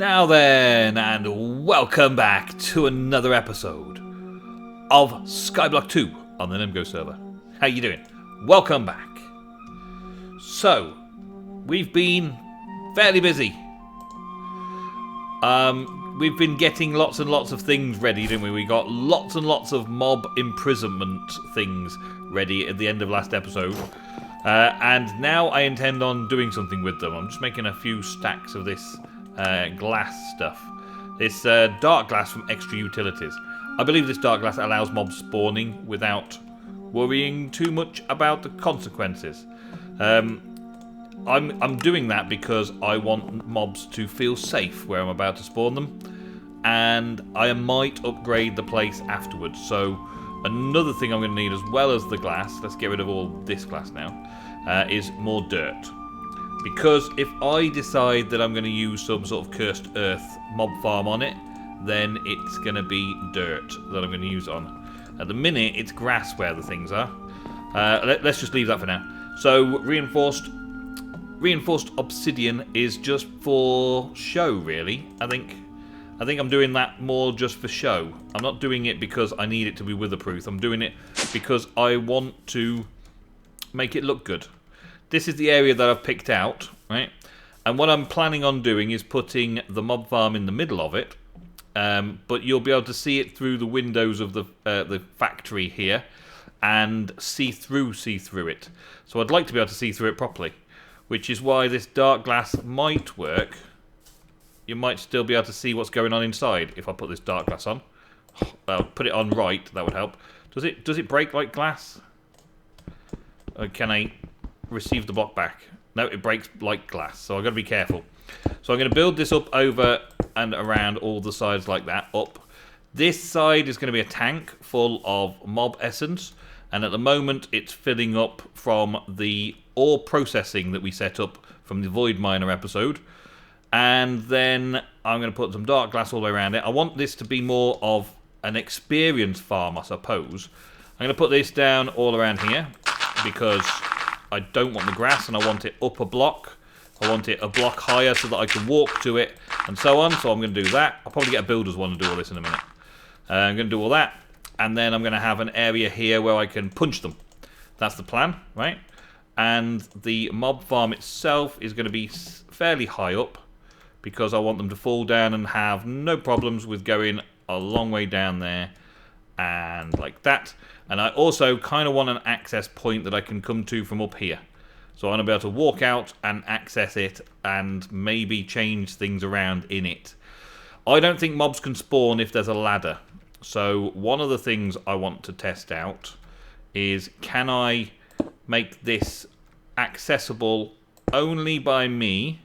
Now then, and welcome back to another episode of Skyblock 2 on the NemGo server. How you doing? Welcome back. So, we've been fairly busy. We've been getting lots and lots of things ready, didn't we? We got lots and lots of mob imprisonment things ready at the end of last episode. And now I intend on doing something with them. I'm just making a few stacks of this glass stuff. This dark glass from Extra Utilities. I believe this dark glass allows mob spawning without worrying too much about the consequences. I'm doing that because I want mobs to feel safe where I'm about to spawn them, and I might upgrade the place afterwards. So another thing I'm going to need, as well as the glass, let's get rid of all this glass now, is more dirt. Because if I decide that I'm going to use some sort of cursed earth mob farm on it, then it's going to be dirt that I'm going to use on. At the minute, it's grass where the things are. Let's just leave that for now. So reinforced obsidian is just for show, really. I think I'm doing that more just for show. I'm not doing it because I need it to be witherproof. I'm doing it because I want to make it look good. This is the area that I've picked out, right? And what I'm planning on doing is putting the mob farm in the middle of it. But you'll be able to see it through the windows of the factory here, and see through it. So I'd like to be able to see through it properly, which is why this dark glass might work. You might still be able to see what's going on inside if I put this dark glass on. I'll put it on right. That would help. Does it break like glass? Or can I receive the block back? No, it breaks like glass, so I've got to be careful. So I'm going to build this up over and around all the sides like that, up. This side is going to be a tank full of mob essence, and at the moment it's filling up from the ore processing that we set up from the Void Miner episode. And then I'm going to put some dark glass all the way around it. I want this to be more of an experience farm, I suppose. I'm going to put this down all around here because I don't want the grass, and I want it up a block. I want it a block higher so that I can walk to it, and so on. So I'm going to do that. I'll probably get a builder's one and do all this in a minute. I'm going to do all that, and then I'm going to have an area here where I can punch them. That's the plan, right? And the mob farm itself is going to be fairly high up, because I want them to fall down and have no problems with going a long way down there and like that. And I also kind of want an access point that I can come to from up here. So I want to be able to walk out and access it and maybe change things around in it. I don't think mobs can spawn if there's a ladder. So one of the things I want to test out is, can I make this accessible only by me?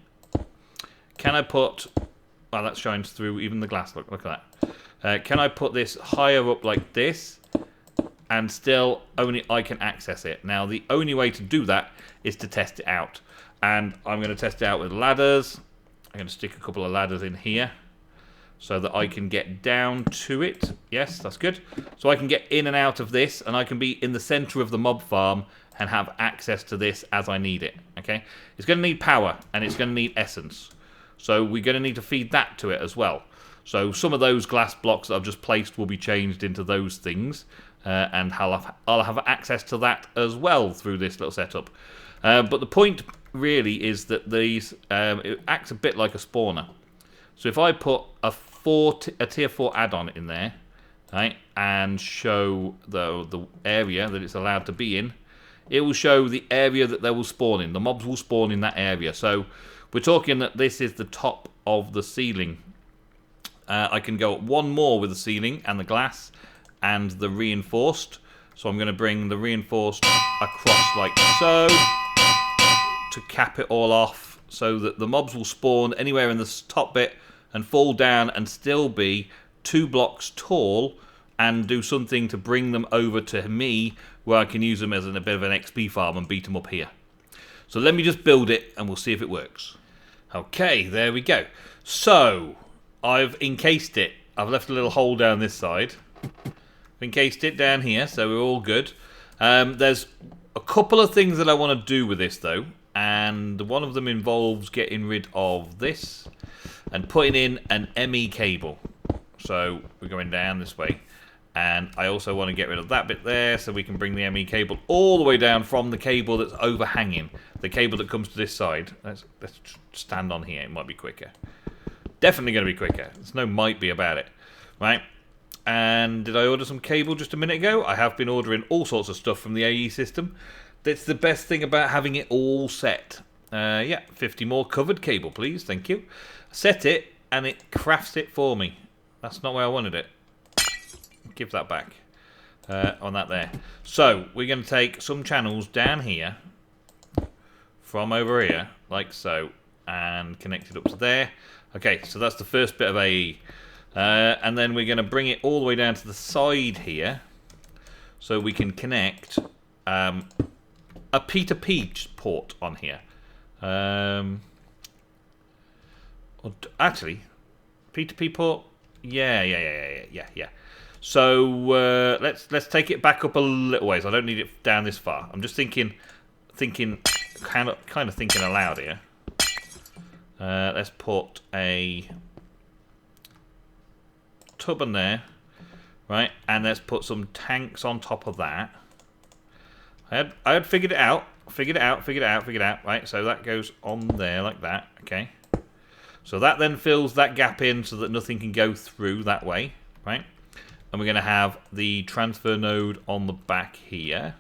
Can I put... Oh, that shines through even the glass. Look at that. Can I put this higher up like this, and still only I can access it? Now, the only way to do that is to test it out. And I'm going to test it out with ladders. I'm going to stick a couple of ladders in here so that I can get down to it. Yes, that's good. So I can get in and out of this, and I can be in the center of the mob farm and have access to this as I need it. Okay? It's going to need power, and it's going to need essence. So we're going to need to feed that to it as well. So some of those glass blocks that I've just placed will be changed into those things. And I'll have access to that as well through this little setup. But the point really is that these it acts a bit like a spawner. So if I put a tier 4 add-on in there, right, and show the area that it's allowed to be in, it will show the area that they will spawn in. The mobs will spawn in that area. So we're talking that this is the top of the ceiling. I can go up one more with the ceiling and the glass and the reinforced. So I'm going to bring the reinforced across like so to cap it all off, so that the mobs will spawn anywhere in the top bit and fall down and still be 2 blocks tall, and do something to bring them over to me where I can use them as a bit of an XP farm and beat them up here. So let me just build it and we'll see if it works. Okay, there we go. So I've encased it. I've left a little hole down this side. Encased it down here, so we're all good. There's a couple of things that I want to do with this though, and one of them involves getting rid of this and putting in an ME cable. So we're going down this way, and I also want to get rid of that bit there so we can bring the ME cable all the way down from the cable that's overhanging, the cable that comes to this side. Let's stand on here, it might be quicker. Definitely going to be quicker. There's no might be about it. Right? And did I order some cable just a minute ago? I have been ordering all sorts of stuff from the AE system. That's the best thing about having it all set. Yeah, 50 more covered cable, please. Thank you. Set it, and it crafts it for me. That's not where I wanted it. Give that back. On that there. So, we're going to take some channels down here. From over here, like so. And connect it up to there. Okay, so that's the first bit of AE. And then we're going to bring it all the way down to the side here. So we can connect a P2P port on here. Actually, P2P port? Yeah. So let's take it back up a little ways. I don't need it down this far. I'm just thinking, kind of thinking aloud here. Let's put a tub in there, right? And let's put some tanks on top of that. I had figured it out. Right, so that goes on there like that. Okay. So that then fills that gap in so that nothing can go through that way, right? And we're going to have the transfer node on the back here,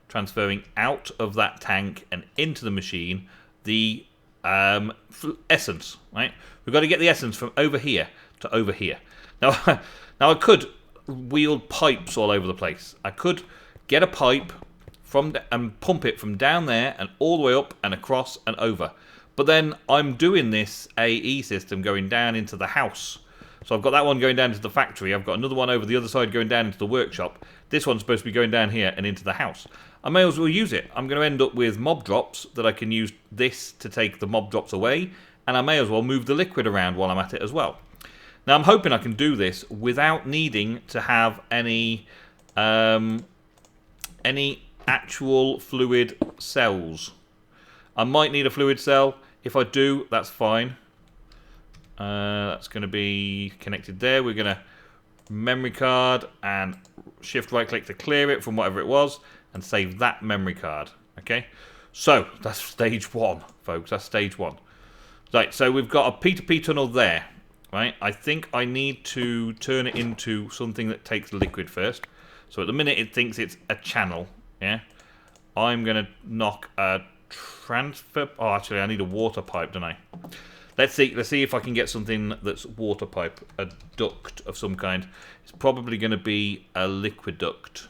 transferring out of that tank and into the machine the essence, right? We've got to get the essence from over here to over here. Now, I could wield pipes all over the place. I could get a pipe and pump it from down there and all the way up and across and over. But then I'm doing this AE system going down into the house. So I've got that one going down into the factory. I've got another one over the other side going down into the workshop. This one's supposed to be going down here and into the house. I may as well use it. I'm going to end up with mob drops that I can use this to take the mob drops away. And I may as well move the liquid around while I'm at it as well. Now I'm hoping I can do this without needing to have any actual fluid cells. I might need a fluid cell. If I do, that's fine. That's going to be connected there. We're going to memory card and shift right click to clear it from whatever it was and save that memory card. Okay, so that's stage one, folks. That's stage one. Right, so we've got a P2P tunnel there. Right, I think I need to turn it into something that takes liquid first. So at the minute it thinks it's a channel. Yeah, I'm going to knock a transfer. Oh, actually, I need a water pipe, don't I? Let's see if I can get something that's water pipe, a duct of some kind. It's probably going to be a liquid duct.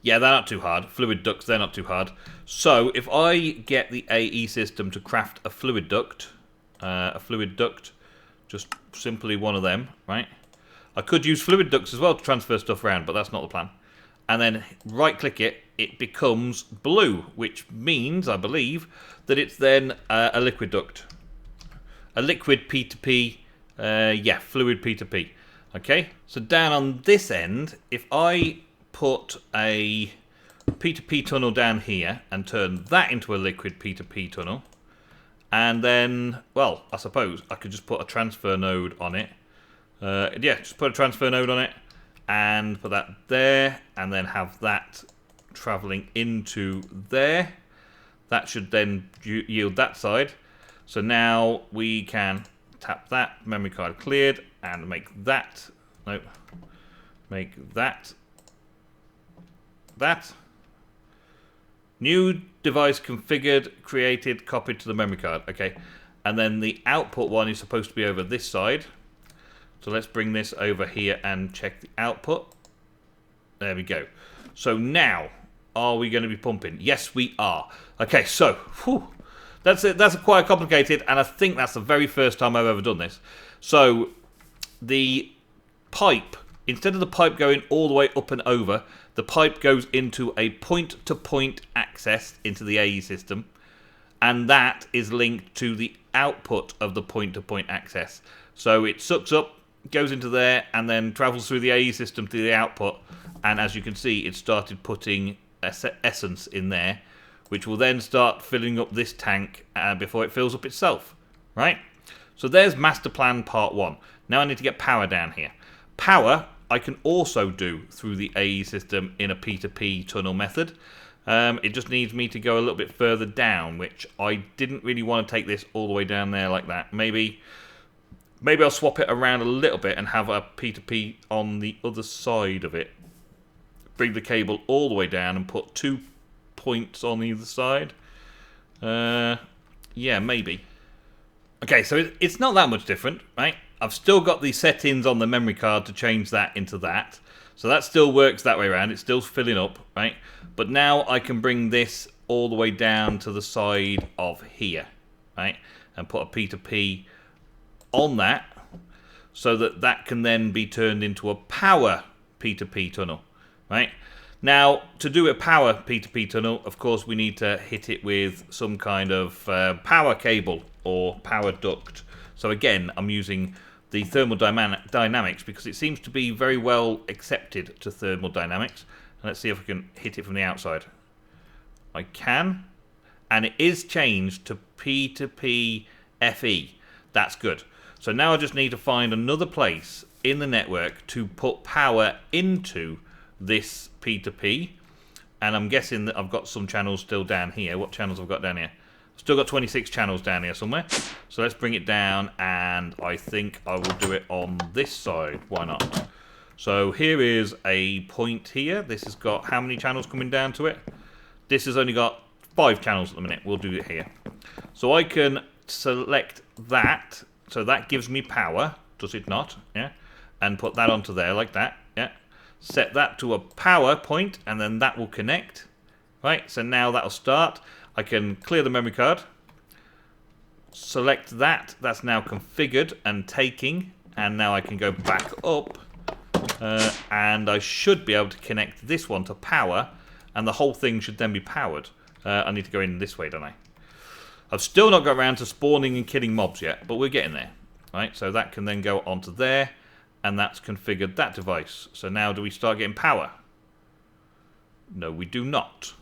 Yeah, they're not too hard. Fluid ducts, they're not too hard. So if I get the AE system to craft a fluid duct, just simply one of them, right? I could use fluid ducts as well to transfer stuff around, but that's not the plan. And then right-click it, it becomes blue, which means, I believe, that it's then a liquid duct. A liquid P2P, yeah, fluid P2P. Okay, so down on this end, if I put a P2P tunnel down here and turn that into a liquid P2P tunnel, and then, well, I suppose I could just put a transfer node on it. Yeah, just put a transfer node on it and put that there, and then have that traveling into there. That should then yield that side. So now we can tap that, memory card cleared, and make that, make that, new device configured, created, copied to the memory card. Okay, and then the output one is supposed to be over this side. So let's bring this over here and check the output. There we go. So now, are we going to be pumping? Yes, we are. Okay, so, whew, that's quite complicated, and I think that's the very first time I've ever done this. So, the pipe, instead of the pipe going all the way up and over, the pipe goes into a point-to-point access into the AE system, and that is linked to the output of the point-to-point access. So it sucks up, goes into there, and then travels through the AE system to the output, and as you can see, it started putting essence in there, which will then start filling up this tank before it fills up itself, right? So there's master plan part 1. Now I need to get power down here. Power I can also do through the AE system in a P2P tunnel method. It just needs me to go a little bit further down, which I didn't really want to take this all the way down there like that. Maybe I'll swap it around a little bit and have a P2P on the other side of it. Bring the cable all the way down and put 2 points on either side. Yeah, maybe. Okay, so it's not that much different, right? I've still got the settings on the memory card to change that into that. So that still works that way around. It's still filling up, right? But now I can bring this all the way down to the side of here, right? And put a P2P on that so that that can then be turned into a power P2P tunnel, right? Now, to do a power P2P tunnel, of course, we need to hit it with some kind of power cable or power duct. So again, I'm using the thermodynamics because it seems to be very well accepted to thermodynamics. And let's see if I can hit it from the outside. I can. And it is changed to P2P FE. That's good. So now I just need to find another place in the network to put power into this P2P. And I'm guessing that I've got some channels still down here. What channels have I got down here? Still got 26 channels down here somewhere. So let's bring it down, and I think I will do it on this side. Why not? So here is a point here. This has got how many channels coming down to it? This has only got 5 channels at the minute. We'll do it here. So I can select that. So that gives me power, does it not? Yeah. And put that onto there like that. Yeah. Set that to a power point, and then that will connect. Right. So now that'll start. I can clear the memory card, select that, that's now configured and taking, and now I can go back up, and I should be able to connect this one to power, and the whole thing should then be powered. I need to go in this way, don't I? I've still not got around to spawning and killing mobs yet, but we're getting there. Right, so that can then go onto there, and that's configured that device. So now do we start getting power? No, we do not.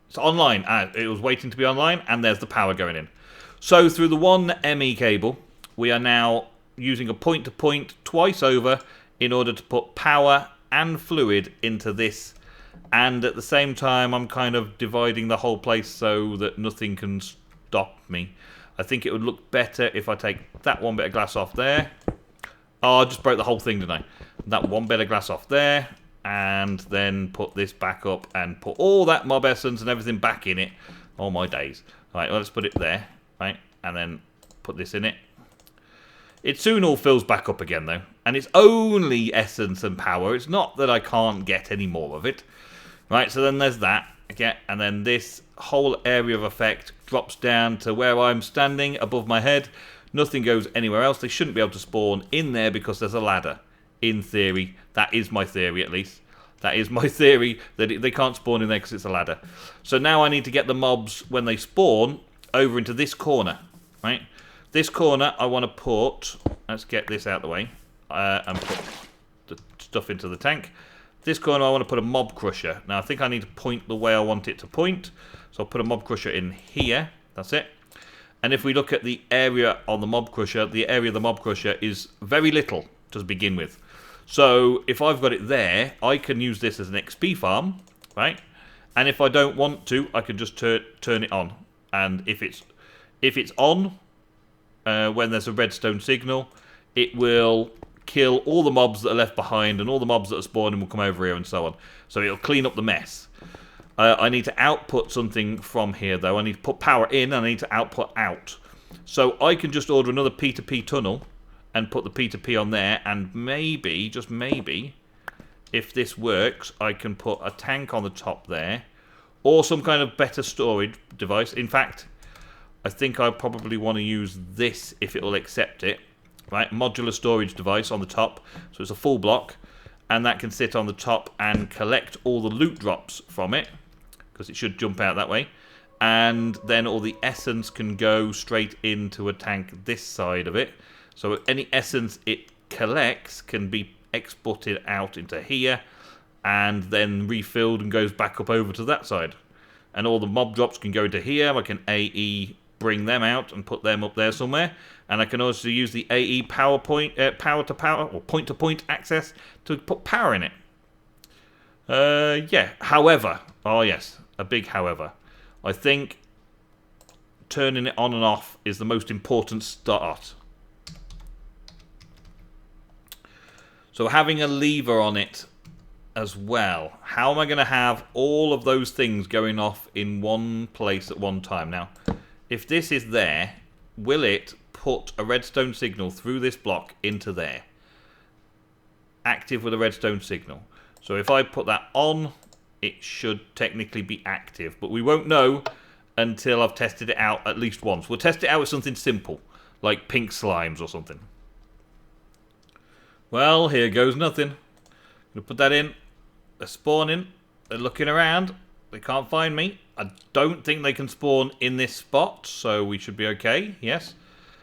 It's online. It was waiting to be online, and there's the power going in. So through the one ME cable, we are now using a point-to-point twice over in order to put power and fluid into this. And at the same time, I'm kind of dividing the whole place so that nothing can stop me. I think it would look better if I take that one bit of glass off there. Oh, I just broke the whole thing, didn't I? That one bit of glass off there. And then put this back up and put all that mob essence and everything back in it. Oh my days. Right, well, let's put it there. Right, and then put this in it. It soon all fills back up again though. And it's only essence and power. It's not that I can't get any more of it. Right, so then there's that. Okay, and then this whole area of effect drops down to where I'm standing above my head. Nothing goes anywhere else. They shouldn't be able to spawn in there because there's a ladder. In theory, that is my theory at least. That is my theory, that they can't spawn in there because it's a ladder. So now I need to get the mobs, when they spawn, over into this corner. Right? This corner I want to put, let's get this out of the way, and put the stuff into the tank. This corner I want to put a mob crusher. Now I think I need to point the way I want it to point. So I'll put a mob crusher in here. That's it. And if we look at the area on the mob crusher, the area of the mob crusher is very little to begin with. So if I've got it there, I can use this as an XP farm, right? And if I don't want to, I can just turn it on. And if it's on, when there's a redstone signal, it will kill all the mobs that are left behind, and all the mobs that are spawning will come over here and so on. So it'll clean up the mess. I need to output something from here, though. I need to put power in, and I need to output out. So I can just order another P2P tunnel and put the P2P on there, and maybe, just maybe, if this works, I can put a tank on the top there, or some kind of better storage device. In fact, I think I probably want to use this if it will accept it. Right, modular storage device on the top, so it's a full block, and that can sit on the top and collect all the loot drops from it, because it should jump out that way, and then all the essence can go straight into a tank this side of it. So any essence it collects can be exported out into here, and then refilled and goes back up over to that side. And all the mob drops can go to here. I can AE bring them out and put them up there somewhere. And I can also use the AE power to power, or point to point access to put power in it. Yeah, however, oh yes, a big however. I think turning it on and off is the most important start. So having a lever on it as well. How am I going to have all of those things going off in one place at one time? Now, if this is there, will it put a redstone signal through this block into there? Active with a redstone signal. So if I put that on, it should technically be active. But we won't know until I've tested it out at least once. We'll test it out with something simple, like pink slimes or something. Well, here goes nothing. Gonna put that in. They're spawning. They're looking around. They can't find me. I don't think they can spawn in this spot, so we should be okay. Yes,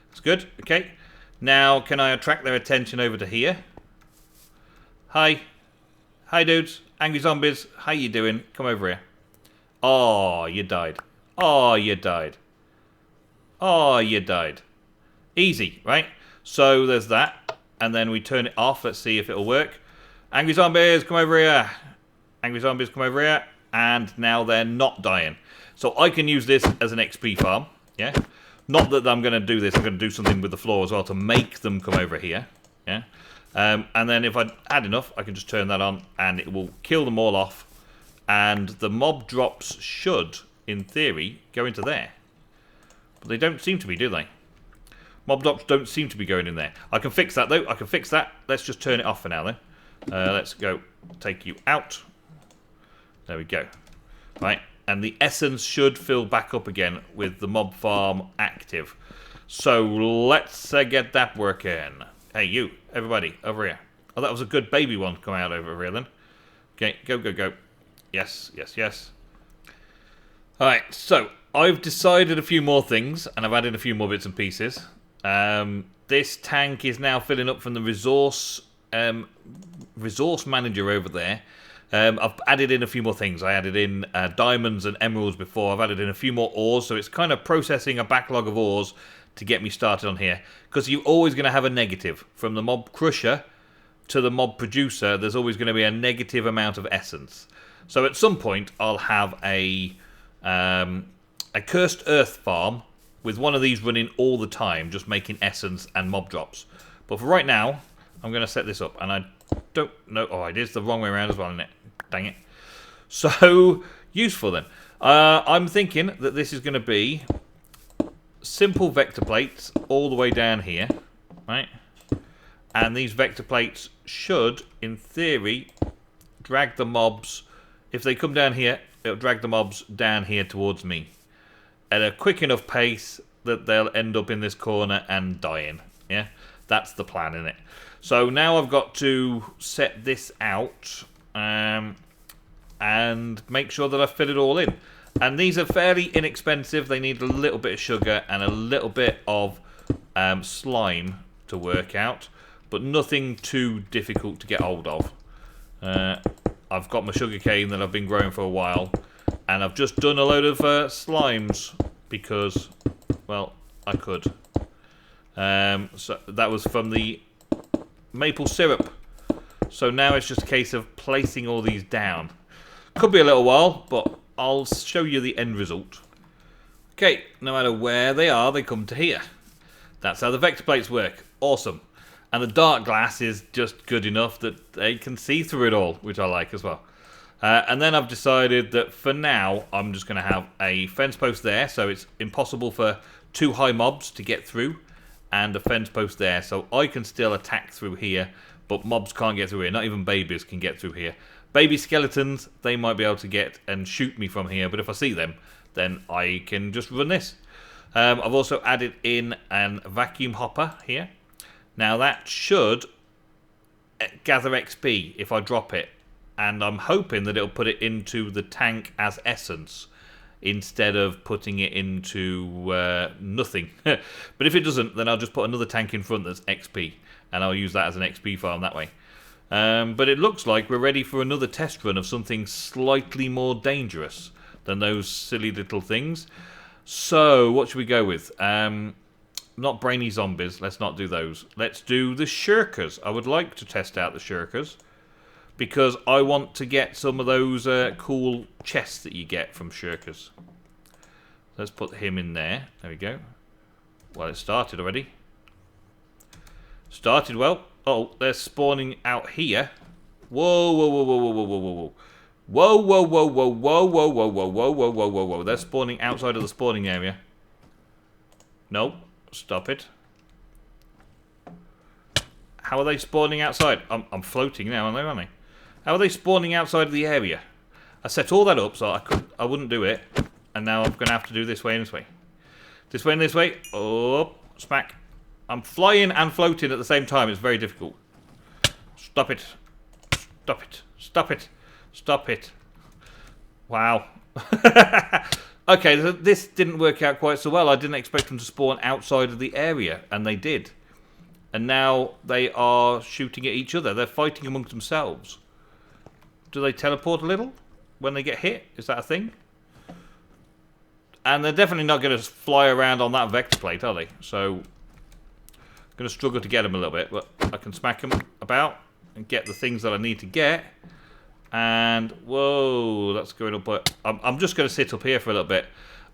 that's good. Okay. Now, can I attract their attention over to here? Hi. Hi, dudes. Angry zombies. How you doing? Come over here. Oh, you died. Oh, you died. Oh, you died. Easy, right? So there's that. And then we turn it off. Let's see if it'll work. Angry zombies, come over here. Angry zombies, come over here. And now they're not dying. So I can use this as an XP farm. Yeah. Not that I'm going to do this. I'm going to do something with the floor as well to make them come over here. Yeah. And then if I add enough, I can just turn that on and it will kill them all off. And the mob drops should, in theory, go into there. But they don't seem to be, do they? Mob drops don't seem to be going in there. I can fix that, though. I can fix that. Let's just turn it off for now, then. Let's go take you out. There we go. Right. And the essence should fill back up again with the mob farm active. So let's get that working. Hey, you. Everybody, over here. Oh, that was a good baby one coming out over here, then. Okay, go, go, go. Yes, yes, yes. Alright, so I've decided a few more things, and I've added a few more bits and pieces. This tank is now filling up from the resource manager over there. I've added in a few more things. I added in diamonds and emeralds before. I've added in a few more ores, so it's kind of processing a backlog of ores to get me started on here. Because you're always going to have a negative. From the mob crusher to the mob producer, there's always going to be a negative amount of essence. So at some point, I'll have a cursed earth farm with one of these running all the time, just making essence and mob drops. But for right now, I'm going to set this up. And I don't know... Oh, it is the wrong way around as well, isn't it? Dang it. So, useful then. I'm thinking that this is going to be simple vector plates all the way down here. Right? And these vector plates should, in theory, drag the mobs... If they come down here, it'll drag the mobs down here towards me. At a quick enough pace that they'll end up in this corner and dying. Yeah? That's the plan, isn't it? So now I've got to set this out and make sure that I fit it all in. And these are fairly inexpensive. They need a little bit of sugar and a little bit of slime to work out. But nothing too difficult to get hold of. I've got my sugar cane that I've been growing for a while. And I've just done a load of slimes because, well, I could. So that was from the maple syrup. So now it's just a case of placing all these down. Could be a little while, but I'll show you the end result. Okay, no matter where they are, they come to here. That's how the vector plates work. Awesome. And the dark glass is just good enough that they can see through it all, which I like as well. And then I've decided that for now, I'm just going to have a fence post there, so it's impossible for two high mobs to get through, and a fence post there, so I can still attack through here, but mobs can't get through here. Not even babies can get through here. Baby skeletons, they might be able to get and shoot me from here, but if I see them, then I can just run this. I've also added in a vacuum hopper here. Now that should gather XP if I drop it. And I'm hoping that it'll put it into the tank as essence instead of putting it into nothing. But if it doesn't, then I'll just put another tank in front that's XP. And I'll use that as an XP farm that way. But it looks like we're ready for another test run of something slightly more dangerous than those silly little things. So, what should we go with? Not brainy zombies. Let's not do those. Let's do the shirkers. I would like to test out the shirkers because I want to get some of those cool chests that you get from shirkers. Let's put him in there. There we go. Well, it started already. Started well. Oh, they're spawning out here. Whoa, whoa, whoa, whoa, whoa, whoa, whoa, whoa. Whoa, whoa, whoa, whoa, whoa, whoa, whoa, whoa, whoa, whoa, whoa, whoa, whoa. They're spawning outside of the spawning area. No, stop it. How are they spawning outside? I'm floating now, aren't they? How are they spawning outside of the area? I set all that up so I wouldn't do it. And now I'm going to have to do this way and this way. This way and this way. Oh, smack. I'm flying and floating at the same time. It's very difficult. Stop it. Stop it. Stop it. Stop it. Wow. Okay, this didn't work out quite so well. I didn't expect them to spawn outside of the area, and they did. And now they are shooting at each other. They're fighting amongst themselves. Do they teleport a little when they get hit? Is that a thing? And they're definitely not going to fly around on that vector plate, are they? So, I'm going to struggle to get them a little bit, but I can smack them about and get the things that I need to get. And, whoa, that's going up. But I'm just going to sit up here for a little bit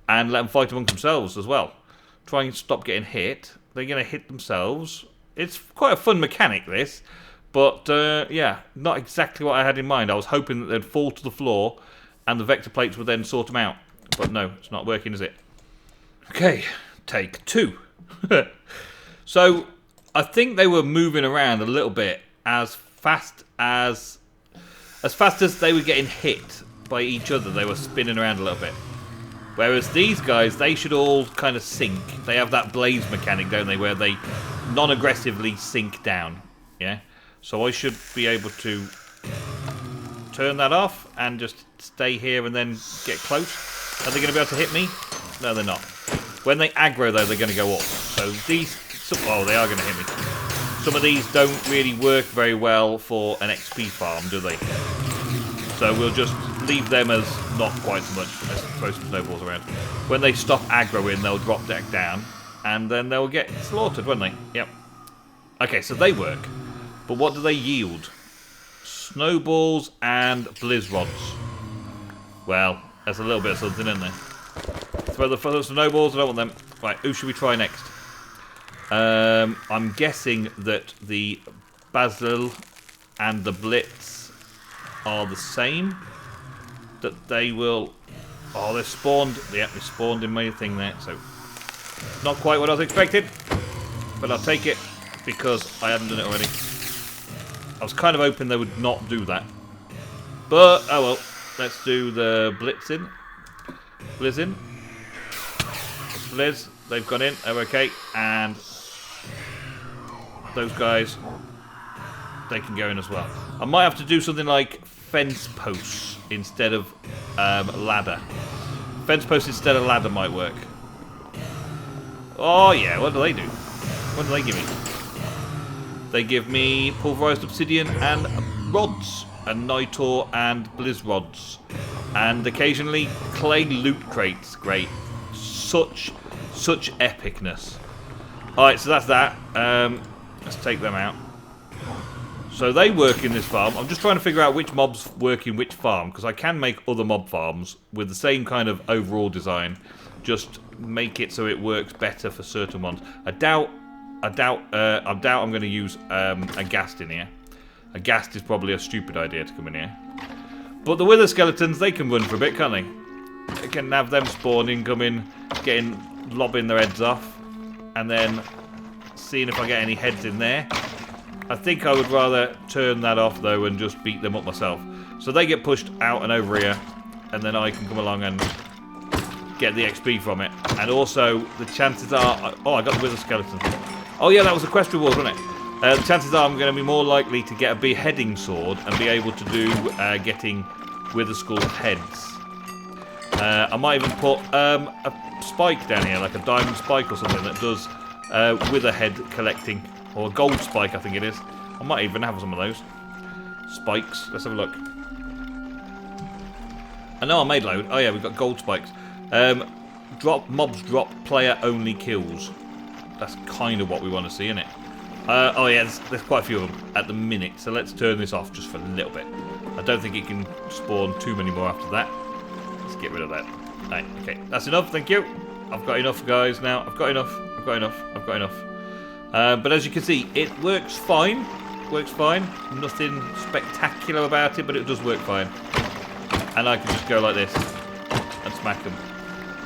and let them fight amongst themselves as well. Try and stop getting hit. They're going to hit themselves. It's quite a fun mechanic, this. But, yeah, not exactly what I had in mind. I was hoping that they'd fall to the floor and the vector plates would then sort them out. But no, it's not working, is it? Okay, take 2. So, I think they were moving around a little bit as fast as they were getting hit by each other. They were spinning around a little bit. Whereas these guys, they should all kind of sink. They have that blaze mechanic, don't they, where they non-aggressively sink down. Yeah. So I should be able to turn that off and just stay here and then get close. Are they going to be able to hit me? No, they're not. When they aggro, though, they're going to go up. So these... Oh, they are going to hit me. Some of these don't really work very well for an XP farm, do they? So we'll just leave them as not quite so much. Let's throw some snowballs around. When they stop aggroing, they'll drop back down. And then they'll get slaughtered, won't they? Yep. Okay, so they work. But what do they yield? Snowballs and blizz rods. Well... That's a little bit of something, isn't there? Throw the snowballs, I don't want them. Right, who should we try next? I'm guessing that the Basil and the Blitz are the same. That they will... Oh, they're spawned. Yeah, they spawned in my thing there, so... Not quite what I was expecting. But I'll take it, because I hadn't done it already. I was kind of hoping they would not do that. But, oh well. Let's do the blitzing. Blizzing. Blizz. They've gone in. Oh, okay. And those guys, they can go in as well. I might have to do something like fence posts instead of ladder. Fence posts instead of ladder might work. Oh, yeah. What do they do? What do they give me? They give me pulverized obsidian and rods. And Nitor and Blizz rods. And occasionally clay loot crates. Great. Such epicness. Alright, so that's that. Let's take them out. So they work in this farm. I'm just trying to figure out which mobs work in which farm, because I can make other mob farms with the same kind of overall design. Just make it so it works better for certain ones. I doubt I'm going to use a ghast in here. A ghast is probably a stupid idea to come in here. But the wither skeletons, they can run for a bit, can't they? I can have them spawning, come in, lobbing their heads off, and then seeing if I get any heads in there. I think I would rather turn that off, though, and just beat them up myself. So they get pushed out and over here, and then I can come along and get the XP from it. And also, the chances are... Oh, I got the wither skeleton. Oh, yeah, that was the quest reward, wasn't it? The chances are I'm going to be more likely to get a beheading sword and be able to do getting wither skull heads. I might even put a spike down here, like a diamond spike or something that does wither head collecting. Or a gold spike, I think it is. I might even have some of those. spikes. Let's have a look. I know I made load. Oh yeah, we've got gold spikes. Mobs drop player only kills. That's kind of what we want to see, isn't it? Oh yeah, there's quite a few of them at the minute, so let's turn this off just for a little bit. I don't think it can spawn too many more after that. Let's get rid of that. Right, okay, that's enough, thank you. I've got enough, guys, now. I've got enough. But as you can see, it works fine. Nothing spectacular about it, but it does work fine. And I can just go like this and smack them.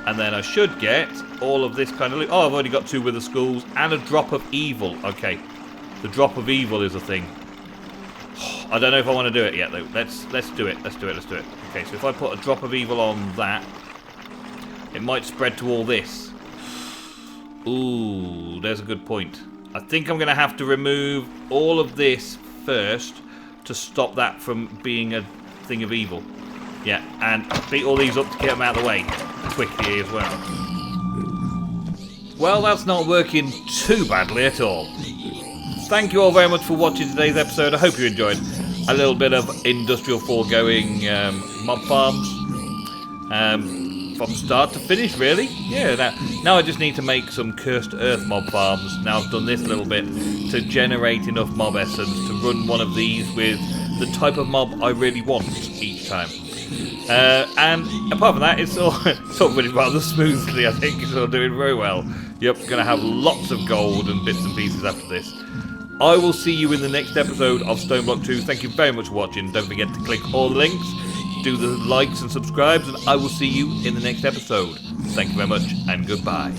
And then I should get all of this kind of loot. Oh, I've already got 2 wither skulls and a drop of evil. Okay, the drop of evil is a thing. I don't know if I want to do it yet, though. Let's do it. Let's do it. Okay, so if I put a drop of evil on that, it might spread to all this. Ooh, there's a good point. I think I'm going to have to remove all of this first to stop that from being a thing of evil. Yeah, and beat all these up to get them out of the way quickly as well. Well, that's not working too badly at all. Thank you all very much for watching today's episode. I hope you enjoyed a little bit of industrial foregoing mob farms. From start to finish, really. Yeah, now I just need to make some cursed earth mob farms. Now I've done this little bit to generate enough mob essence to run one of these with the type of mob I really want each time. And apart from that, it's all running rather smoothly. I think it's all doing very well. Yep, going to have lots of gold and bits and pieces after this. I will see you in the next episode of Stoneblock 2. Thank you very much for watching. Don't forget to click all the links, do the likes and subscribes, and I will see you in the next episode. Thank you very much, and goodbye.